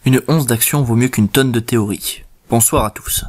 Une once d'action vaut mieux qu'une tonne de théorie. Bonsoir à tous.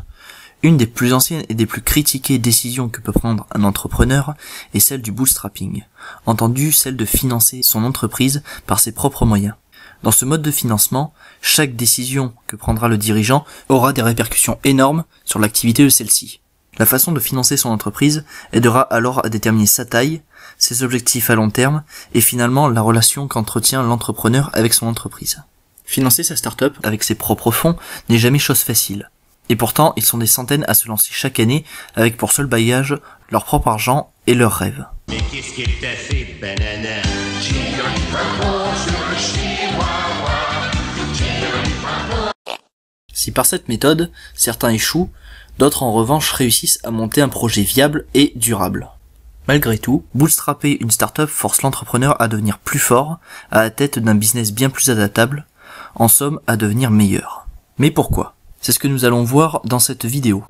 Une des plus anciennes et des plus critiquées décisions que peut prendre un entrepreneur est celle du bootstrapping, entendu celle de financer son entreprise par ses propres moyens. Dans ce mode de financement, chaque décision que prendra le dirigeant aura des répercussions énormes sur l'activité de celle-ci. La façon de financer son entreprise aidera alors à déterminer sa taille, ses objectifs à long terme et finalement la relation qu'entretient l'entrepreneur avec son entreprise. Financer sa start-up avec ses propres fonds n'est jamais chose facile. Et pourtant, ils sont des centaines à se lancer chaque année avec pour seul bagage leur propre argent et leurs rêves. Mais qu'est-ce qui est fait, banana? Si par cette méthode, certains échouent, d'autres en revanche réussissent à monter un projet viable et durable. Malgré tout, bootstrapper une start-up force l'entrepreneur à devenir plus fort, à la tête d'un business bien plus adaptable, en somme à devenir meilleur. Mais pourquoi ? C'est ce que nous allons voir dans cette vidéo.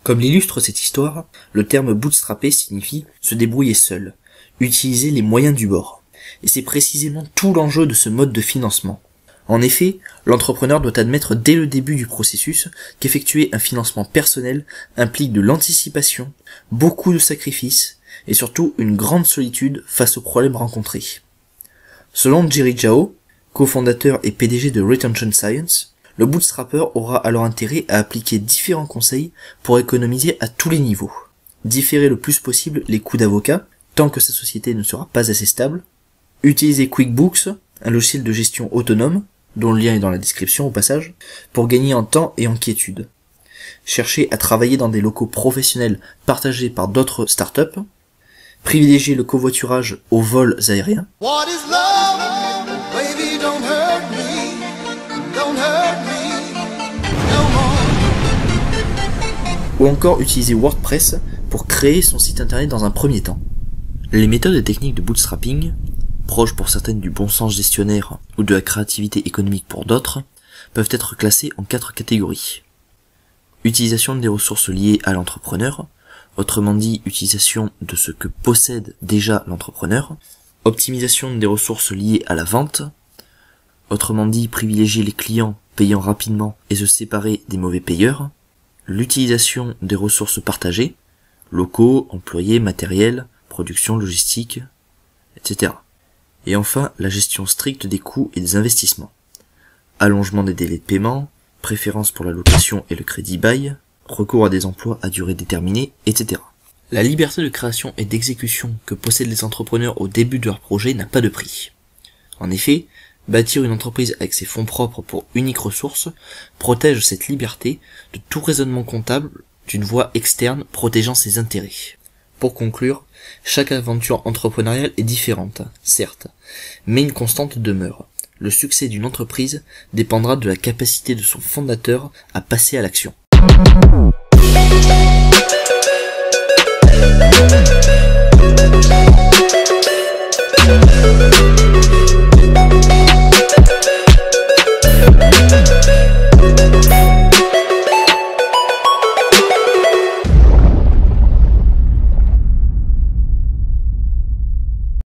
Comme l'illustre cette histoire, le terme bootstrapper signifie se débrouiller seul, utiliser les moyens du bord. Et c'est précisément tout l'enjeu de ce mode de financement. En effet, l'entrepreneur doit admettre dès le début du processus qu'effectuer un financement personnel implique de l'anticipation, beaucoup de sacrifices et surtout une grande solitude face aux problèmes rencontrés. Selon Jerry Zhao, cofondateur et PDG de Retention Science, le bootstrapper aura alors intérêt à appliquer différents conseils pour économiser à tous les niveaux. Différer le plus possible les coûts d'avocat, tant que sa société ne sera pas assez stable. Utiliser QuickBooks, un logiciel de gestion autonome, dont le lien est dans la description au passage, pour gagner en temps et en quiétude. Chercher à travailler dans des locaux professionnels partagés par d'autres startups. Privilégier le covoiturage aux vols aériens. What is love? Baby, don't hurt me. Don't hurt me no more. Ou encore utiliser WordPress pour créer son site internet dans un premier temps. Les méthodes et techniques de bootstrapping, proches pour certaines du bon sens gestionnaire ou de la créativité économique pour d'autres, peuvent être classées en 4 catégories. Utilisation des ressources liées à l'entrepreneur, autrement dit utilisation de ce que possède déjà l'entrepreneur. Optimisation des ressources liées à la vente, autrement dit privilégier les clients payant rapidement et se séparer des mauvais payeurs. L'utilisation des ressources partagées, locaux, employés, matériel, production, logistique, etc. Et enfin, la gestion stricte des coûts et des investissements. Allongement des délais de paiement, préférence pour la location et le crédit bail, recours à des emplois à durée déterminée, etc. La liberté de création et d'exécution que possèdent les entrepreneurs au début de leur projet n'a pas de prix. En effet, bâtir une entreprise avec ses fonds propres pour unique ressource protège cette liberté de tout raisonnement comptable d'une voie externe protégeant ses intérêts. Pour conclure, chaque aventure entrepreneuriale est différente, certes, mais une constante demeure. Le succès d'une entreprise dépendra de la capacité de son fondateur à passer à l'action.